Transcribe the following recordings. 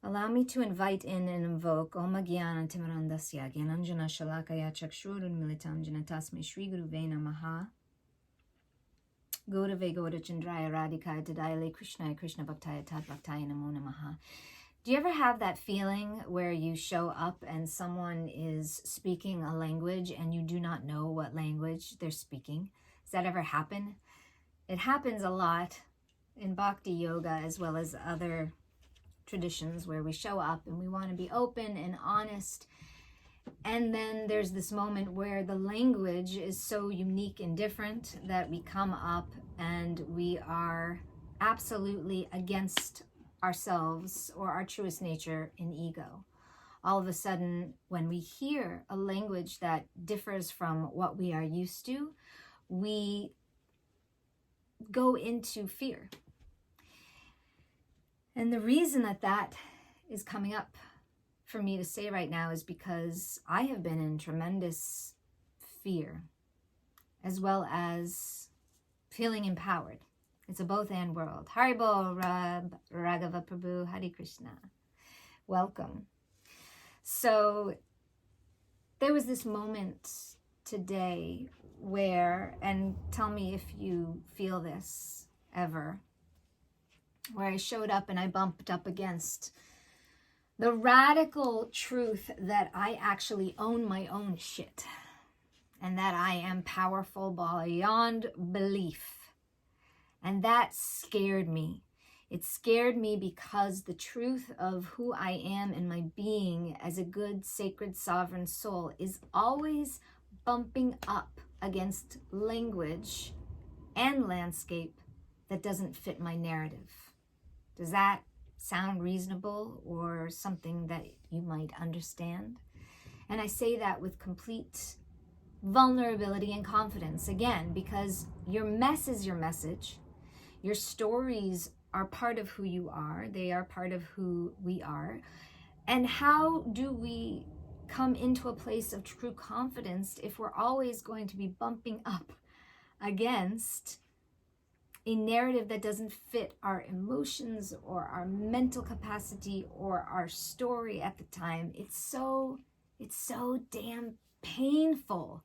Allow me to invite in and invoke Om Gyana Timarandasya Gyananjana Shalakaya Chakshurun Militam Janatasme Shri Guruve Namaha Gaurave Gaura Chandraya Radhikaya Tadayale Krishnaya Krishna Bhaktaya Tad Bhaktaya Namo Namaha. Do you ever have that feeling where you show up and someone is speaking a language and you do not know what language they're speaking? Does that ever happen? It happens a lot in Bhakti Yoga as well as other traditions where we show up and we want to be open and honest, and then there's this moment where the language is so unique and different that we come up and we are absolutely against ourselves or our truest nature in ego. All of a sudden, when we hear a language that differs from what we are used to, we go into fear. And the reason that that is coming up for me to say right now is because I have been in tremendous fear as well as feeling empowered. It's a both and world. Haribo Raghava Prabhu, Hare Krishna. Welcome. So there was this moment today where, and tell me if you feel this ever, where I showed up and I bumped up against the radical truth that I actually own my own shit and that I am powerful beyond belief. And that scared me. It scared me because the truth of who I am and my being as a good, sacred, sovereign soul is always bumping up against language and landscape that doesn't fit my narrative. Does that sound reasonable or something that you might understand? And I say that with complete vulnerability and confidence, again, because your mess is your message. Your stories are part of who you are. They are part of who we are. And how do we come into a place of true confidence if we're always going to be bumping up against a narrative that doesn't fit our emotions or our mental capacity or our story at the time? It's so damn painful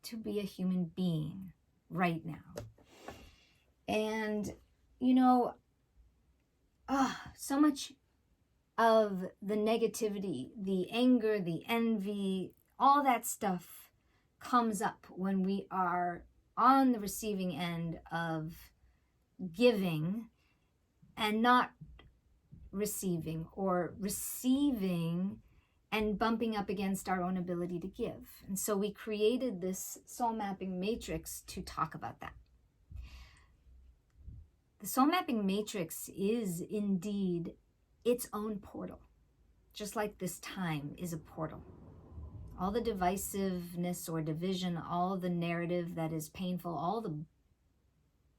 to be a human being right now. And, you know, so much of the negativity, the anger, the envy, all that stuff comes up when we are on the receiving end of giving and not receiving, or receiving and bumping up against our own ability to give. And so we created this soul mapping matrix to talk about that. The soul mapping matrix is indeed its own portal, just like this time is a portal. All the divisiveness or division, all the narrative that is painful, all the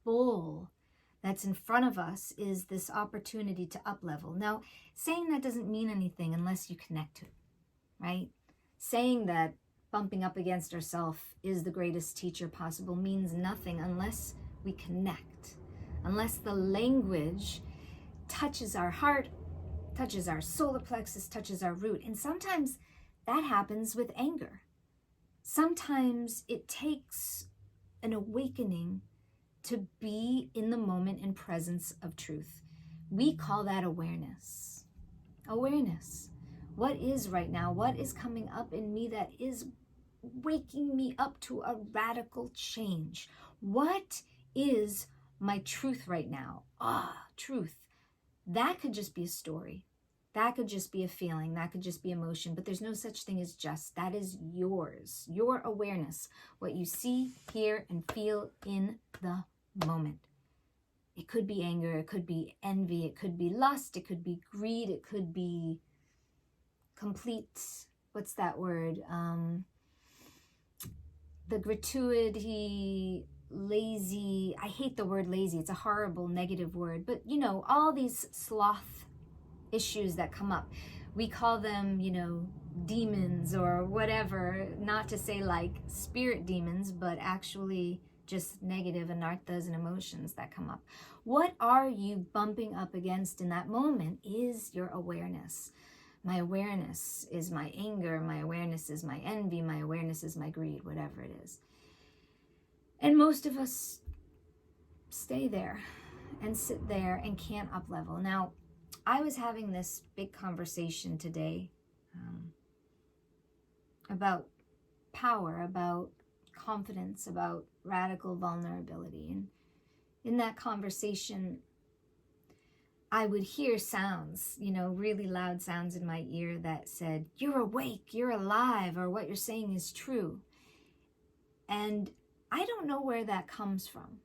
bull that's in front of us is this opportunity to up-level. Now, saying that doesn't mean anything unless you connect to it, right? Saying that bumping up against ourselves is the greatest teacher possible means nothing unless we connect, unless the language touches our heart, touches our solar plexus, touches our root. And sometimes that happens with anger. Sometimes it takes an awakening to be in the moment and presence of truth. We call that awareness. Awareness. What is right now? What is coming up in me that is waking me up to a radical change? What is my truth right now? Truth. That could just be a story. That could just be a feeling. That could just be emotion. But there's no such thing as just. That is yours. Your awareness. What you see, hear, and feel in the moment. It could be anger. It could be envy. It could be lust. It could be greed. It could be complete, what's that word? The gratuity, lazy. I hate the word lazy. It's a horrible negative word. But, you know, all these sloth issues that come up, we call them, you know, demons or whatever, not to say like spirit demons, but actually just negative anarthas and emotions that come up. What are you bumping up against in that moment is your awareness. My awareness is my anger, my awareness is my envy, my awareness is my greed, whatever it is. And most of us stay there and sit there and can't up level. Now, I was having this big conversation today about power, about confidence, about radical vulnerability. And in that conversation, I would hear sounds, really loud sounds in my ear that said, "You're awake, you're alive," or "What you're saying is true." And I don't know where that comes from.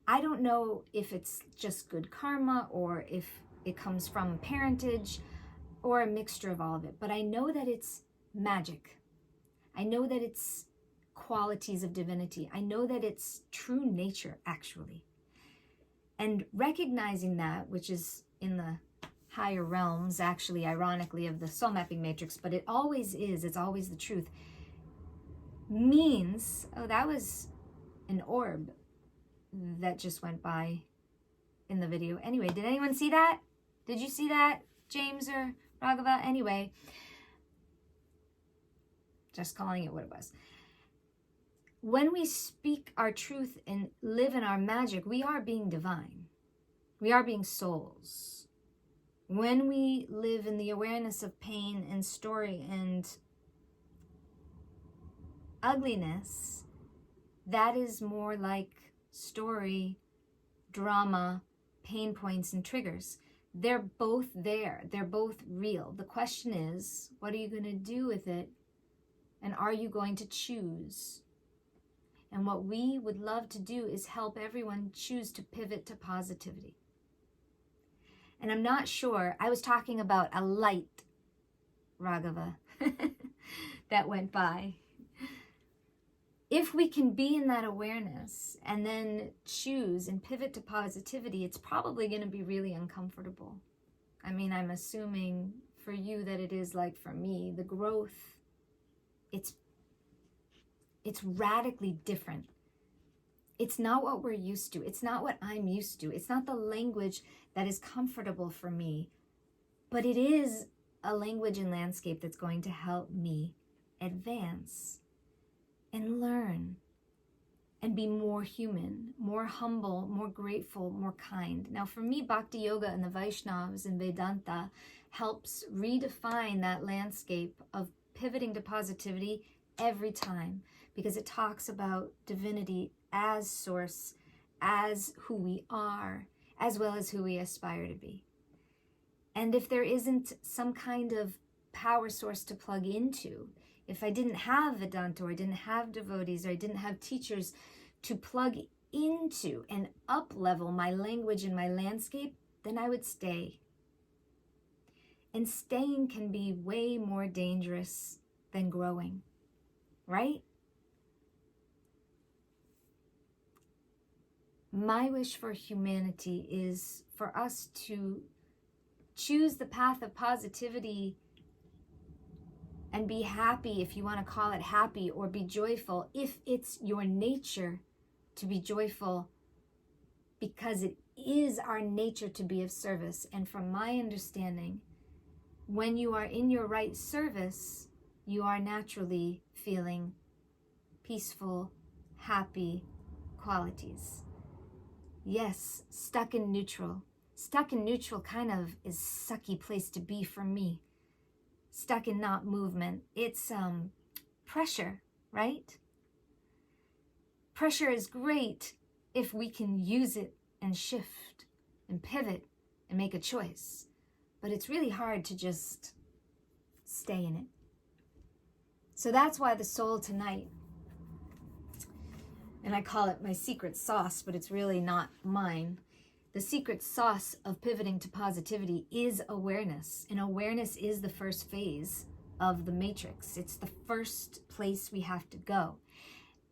I don't know if it's just good karma or if it comes from parentage or a mixture of all of it. But I know that it's magic. I know that it's qualities of divinity. I know that it's true nature, actually. And recognizing that, which is in the higher realms, actually, ironically, of the soul mapping matrix, but it always is, it's always the truth, means, oh, that was an orb that just went by in the video. Anyway, did anyone see that? Did you see that, James or Raghava? Anyway, just calling it what it was. When we speak our truth and live in our magic, we are being divine. We are being souls. When we live in the awareness of pain and story and ugliness, that is more like story, drama, pain points, and triggers. They're both there. They're both real. The question is, what are you going to do with it? And are you going to choose? And what we would love to do is help everyone choose to pivot to positivity. And I'm not sure, I was talking about a light, Raghava, that went by. If we can be in that awareness and then choose and pivot to positivity, it's probably going to be really uncomfortable. I mean, I'm assuming for you that it is like for me, the growth, it's radically different. It's not what we're used to. It's not what I'm used to. It's not the language that is comfortable for me, but it is a language and landscape that's going to help me advance and learn and be more human, more humble, more grateful, more kind. Now for me, Bhakti Yoga and the Vaishnavas and Vedanta helps redefine that landscape of pivoting to positivity every time, because it talks about divinity as source, as who we are, as well as who we aspire to be. And if there isn't some kind of power source to plug into, if I didn't have Vedanta, or I didn't have devotees, or I didn't have teachers to plug into and up-level my language and my landscape, then I would stay. And staying can be way more dangerous than growing, right? My wish for humanity is for us to choose the path of positivity and be happy, if you want to call it happy, or be joyful, if it's your nature to be joyful, because it is our nature to be of service. And from my understanding, when you are in your right service, you are naturally feeling peaceful, happy qualities. Yes, stuck in neutral. Stuck in neutral kind of is a sucky place to be for me. Stuck in not movement. It's pressure, right? Pressure is great if we can use it and shift and pivot and make a choice. But it's really hard to just stay in it. So that's why the soul tonight, and I call it my secret sauce, but it's really not mine. The secret sauce of pivoting to positivity is awareness. And awareness is the first phase of the matrix. It's the first place we have to go.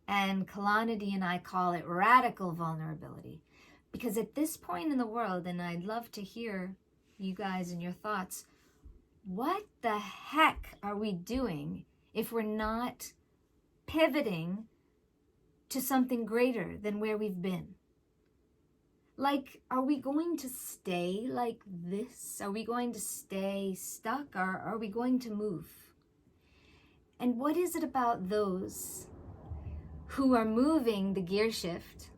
And Kalanidhi and I call it radical vulnerability. Because at this point in the world, and I'd love to hear you guys and your thoughts, what the heck are we doing if we're not pivoting to something greater than where we've been. Like, are we going to stay like this? Are we going to stay stuck, or are we going to move? And what is it about those who are moving the gear shift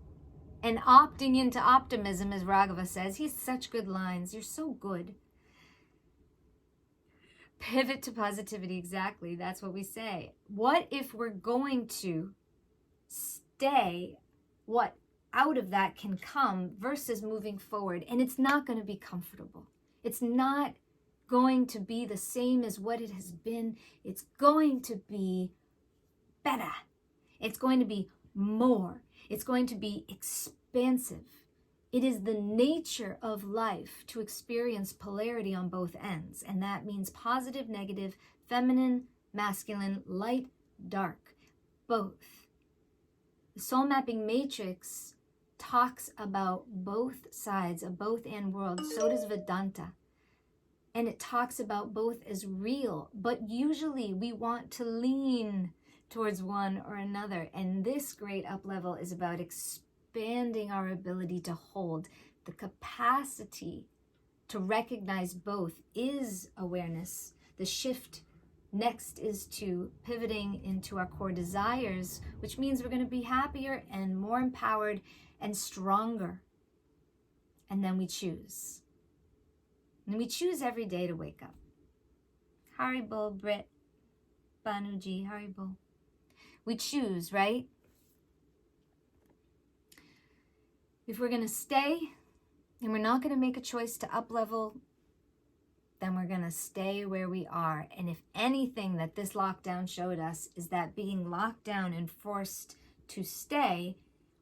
and opting into optimism, as Raghava says? He has such good lines. You're so good. Pivot to positivity, exactly. That's what we say. What if we're going to stay what out of that can come versus moving forward? And it's not going to be comfortable. It's not going to be the same as what it has been. It's going to be better. It's going to be more. It's going to be expansive. It is the nature of life to experience polarity on both ends. And that means positive, negative, feminine, masculine, light, dark, both. The soul mapping matrix talks about both sides, of both and worlds. So does Vedanta. And it talks about both as real, but usually we want to lean towards one or another. And this great up level is about expanding our ability to hold. The capacity to recognize both is awareness. The shift next is to pivoting into our core desires, which means we're going to be happier and more empowered and stronger. And then we choose. And we choose every day to wake up. Haribol, Britt, Banuji, Haribol. We choose, right? If we're going to stay and we're not going to make a choice to up level, then we're going to stay where we are. And if anything that this lockdown showed us is that being locked down and forced to stay,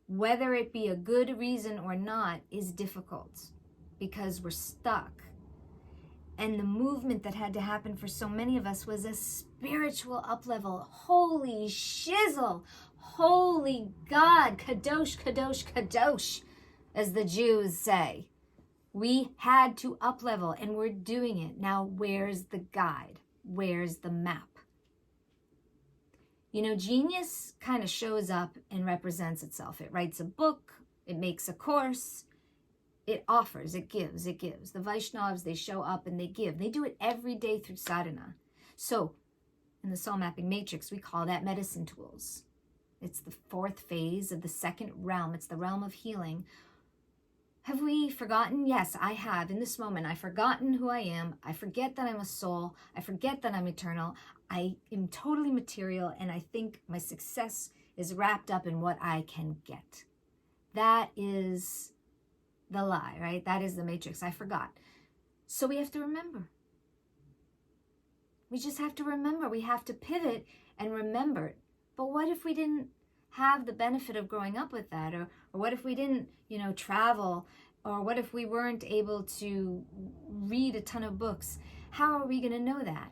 whether it be a good reason or not, is difficult because we're stuck. And the movement that had to happen for so many of us was a spiritual up level. Holy shizzle, holy God, kadosh, kadosh, kadosh, as the Jews say. We had to up level and we're doing it. Now, where's the guide? Where's the map? You know, genius kind of shows up and represents itself. It writes a book, it makes a course, it offers, it gives, it gives. The Vaishnavas, they show up and they give. They do it every day through sadhana. So, in the soul mapping matrix, we call that medicine tools. It's the fourth phase of the second realm. It's the realm of healing. Have we forgotten? Yes, I have. In this moment, I've forgotten who I am. I forget that I'm a soul. I forget that I'm eternal. I am totally material, and I think my success is wrapped up in what I can get. That is the lie, right? That is the matrix. I forgot. So we have to remember. We just have to remember. We have to pivot and remember. But what if we didn't have the benefit of growing up with that? Or what if we didn't, travel? Or what if we weren't able to read a ton of books? How are we going to know that?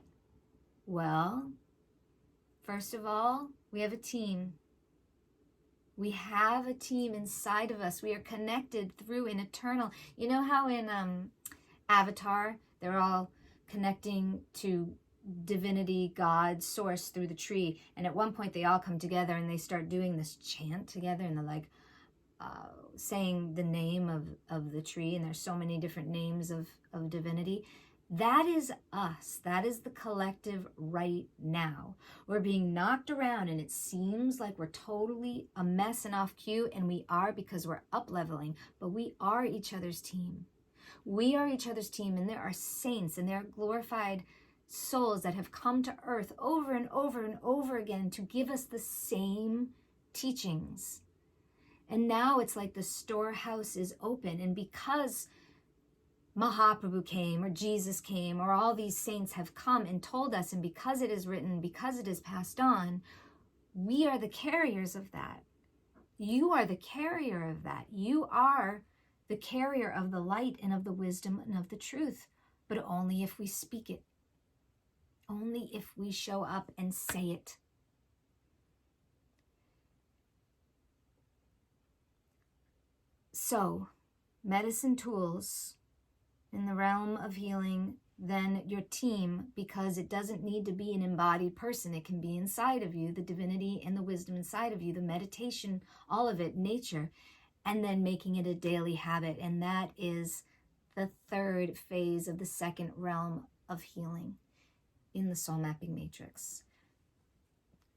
Well, first of all, we have a team. We have a team inside of us. We are connected through an eternal. You know how in Avatar, they're all connecting to divinity, God, source through the tree. And at one point they all come together and they start doing this chant together and they're like saying the name of the tree. And there's so many different names of divinity. That is us. That is the collective right now. We're being knocked around and it seems like we're totally a mess and off cue, and we are because we're up leveling, but we are each other's team. We are each other's team, and there are saints and there are glorified souls that have come to earth over and over and over again to give us the same teachings. And now it's like the storehouse is open, and because Mahaprabhu came, or Jesus came, or all these saints have come and told us, and because it is written, because it is passed on, we are the carriers of that. You are the carrier of that. You are the carrier of the light and of the wisdom and of the truth, but only if we speak it. Only if we show up and say it. So, medicine tools in the realm of healing than your team, because it doesn't need to be an embodied person. It can be inside of you, the divinity and the wisdom inside of you, the meditation, all of it, nature, and then making it a daily habit. And that is the third phase of the second realm of healing in the soul mapping matrix.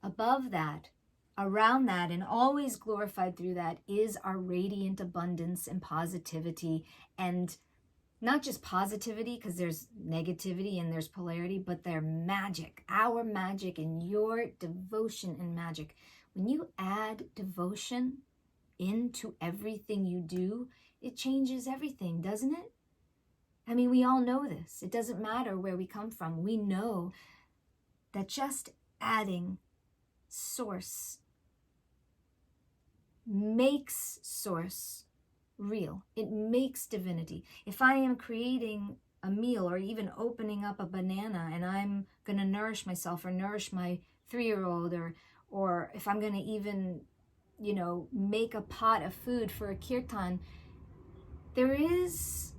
Above that, around that, and always glorified through that, is our radiant abundance and positivity. And not just positivity, because there's negativity and there's polarity, but their magic, our magic, and your devotion and magic. When you add devotion into everything you do, it changes everything, doesn't it? I mean, we all know this. It doesn't matter where we come from. We know that just adding source makes source real. It makes divinity. If I am creating a meal or even opening up a banana and I'm going to nourish myself or nourish my 3-year-old, or if I'm going to even, make a pot of food for a kirtan, there is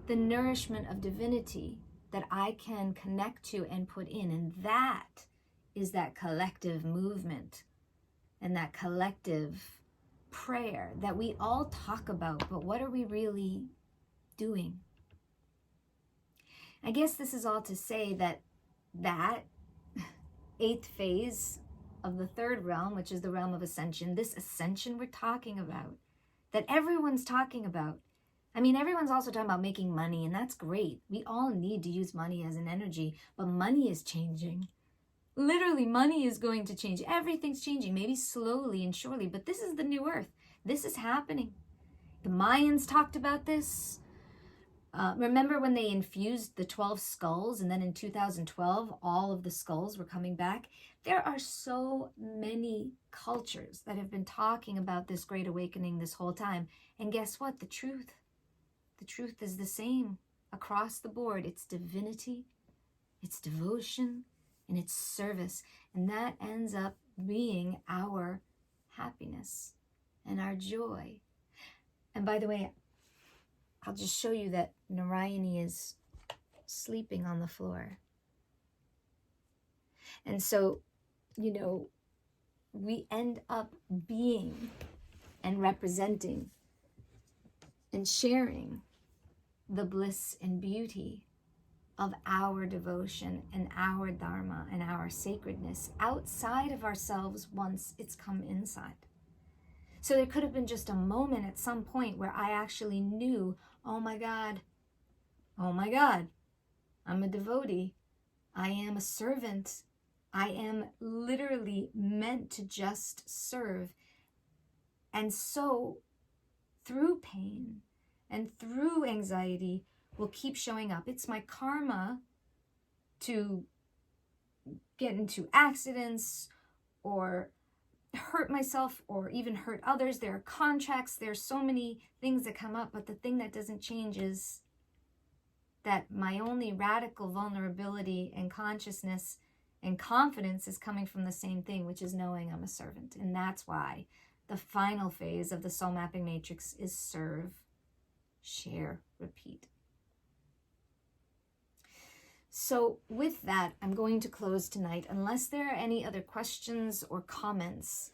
the nourishment of divinity that I can connect to and put in. And that is that collective movement and that collective prayer that we all talk about, but what are we really doing? I guess this is all to say that 8th phase of the third realm, which is the realm of ascension, this ascension we're talking about, that everyone's talking about. I mean, everyone's also talking about making money, and that's great. We all need to use money as an energy, but money is changing. Literally, money is going to change. Everything's changing, maybe slowly and surely, but this is the new earth. This is happening. The Mayans talked about this. Remember when they infused the 12 skulls, and then in 2012, all of the skulls were coming back? There are so many cultures that have been talking about this great awakening this whole time. And guess what? The truth is the same across the board. It's divinity, it's devotion, and it's service. And that ends up being our happiness and our joy. And by the way, I'll just show you that Narayani is sleeping on the floor. And so, we end up being and representing and sharing the bliss and beauty of our devotion and our dharma and our sacredness outside of ourselves once it's come inside. So there could have been just a moment at some point where I actually knew, oh my God, I'm a devotee. I am a servant. I am literally meant to just serve. And so through pain and through anxiety will keep showing up. It's my karma to get into accidents or hurt myself or even hurt others. There are contracts. There's so many things that come up, but the thing that doesn't change is that my only radical vulnerability and consciousness and confidence is coming from the same thing, which is knowing I'm a servant. And that's why the final phase of the soul mapping matrix is serve, share, repeat. So with that, I'm going to close tonight, unless there are any other questions or comments.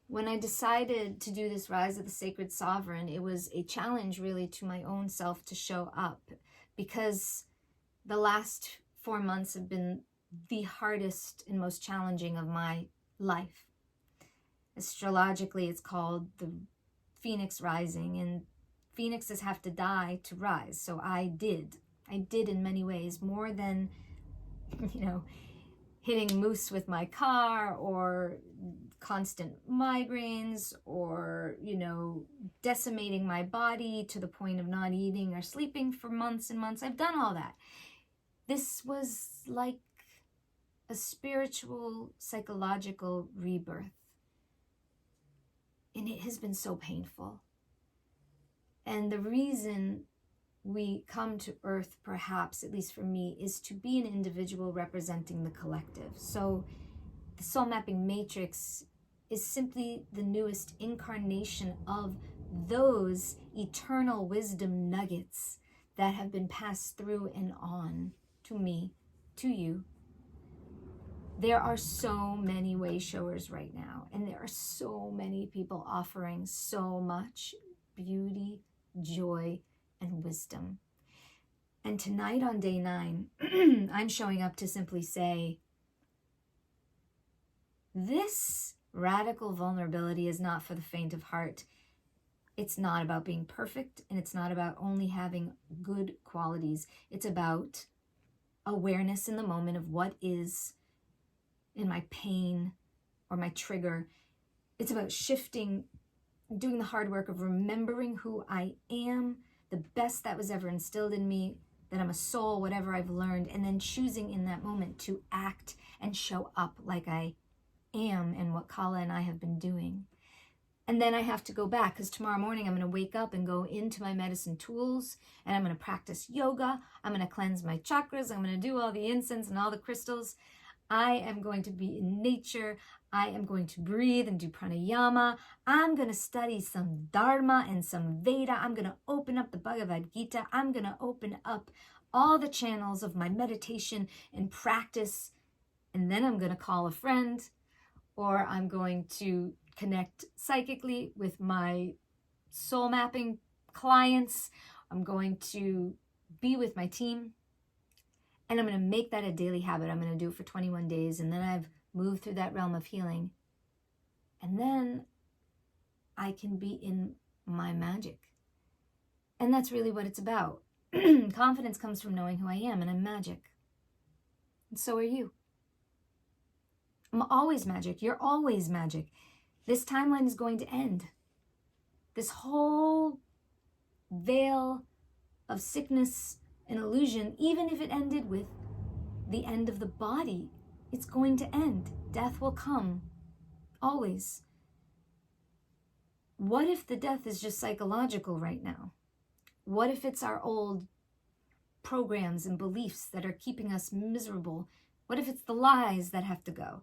When I decided to do this Rise of the Sacred Sovereign, it was a challenge really to my own self to show up, because the last 4 months have been the hardest and most challenging of my life. Astrologically, it's called the Phoenix Rising, and phoenixes have to die to rise. So I did in many ways, more than, hitting moose with my car or constant migraines or, decimating my body to the point of not eating or sleeping for months and months. I've done all that. This was like a spiritual, psychological rebirth. And it has been so painful. And the reason we come to Earth, perhaps, at least for me, is to be an individual representing the collective. So the soul mapping matrix is simply the newest incarnation of those eternal wisdom nuggets that have been passed through and on to me, to you. There are so many way showers right now, and there are so many people offering so much beauty, joy, and wisdom. And tonight on day 9, I'm showing up to simply say, this radical vulnerability is not for the faint of heart. It's not about being perfect, and it's not about only having good qualities. It's about awareness in the moment of what is in my pain or my trigger. It's about shifting, doing the hard work of remembering who I am, the best that was ever instilled in me, that I'm a soul, whatever I've learned, and then choosing in that moment to act and show up like I am and what Kala and I have been doing. And then I have to go back, because tomorrow morning I'm going to wake up and go into my medicine tools, and I'm going to practice yoga. I'm going to cleanse my chakras. I'm going to do all the incense and all the crystals. I am going to be in nature. I am going to breathe and do pranayama. I'm going to study some Dharma and some Veda. I'm going to open up the Bhagavad Gita. I'm going to open up all the channels of my meditation and practice. And then I'm going to call a friend, or I'm going to connect psychically with my soul mapping clients. I'm going to be with my team. And I'm going to make that a daily habit. I'm going to do it for 21 days. And then I've moved through that realm of healing. And then I can be in my magic. And that's really what it's about. Confidence comes from knowing who I am, and I'm magic. And so are you. I'm always magic. You're always magic. This timeline is going to end. This whole veil of sickness and illusion, even if it ended with the end of the body, it's going to end. Death will come. Always. What if the death is just psychological right now? What if it's our old programs and beliefs that are keeping us miserable? What if it's the lies that have to go?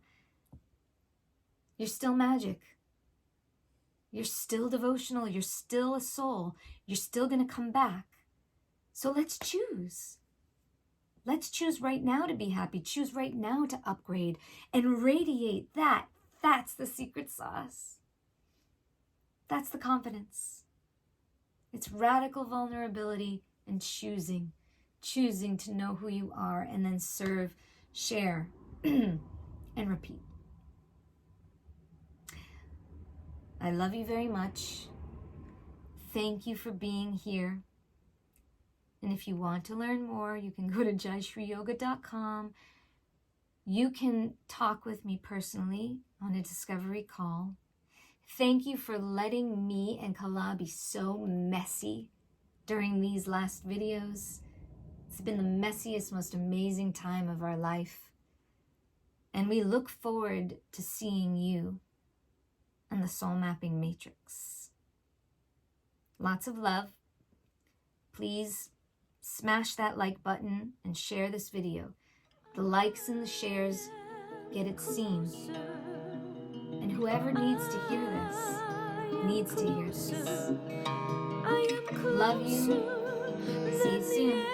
You're still magic. You're still devotional. You're still a soul. You're still going to come back. So let's choose. Let's choose right now to be happy. Choose right now to upgrade and radiate that. That's the secret sauce. That's the confidence. It's radical vulnerability and choosing to know who you are, and then serve, share, and repeat. I love you very much. Thank you for being here. And if you want to learn more, you can go to jaishreeyoga.com. You can talk with me personally on a discovery call. Thank you for letting me and Kala be so messy during these last videos. It's been the messiest, most amazing time of our life. And we look forward to seeing you on the Soul Mapping Matrix. Lots of love. Please smash that like button and share this video. The likes and the shares get it seen. And whoever needs to hear this, needs to hear this. Love you. See you soon.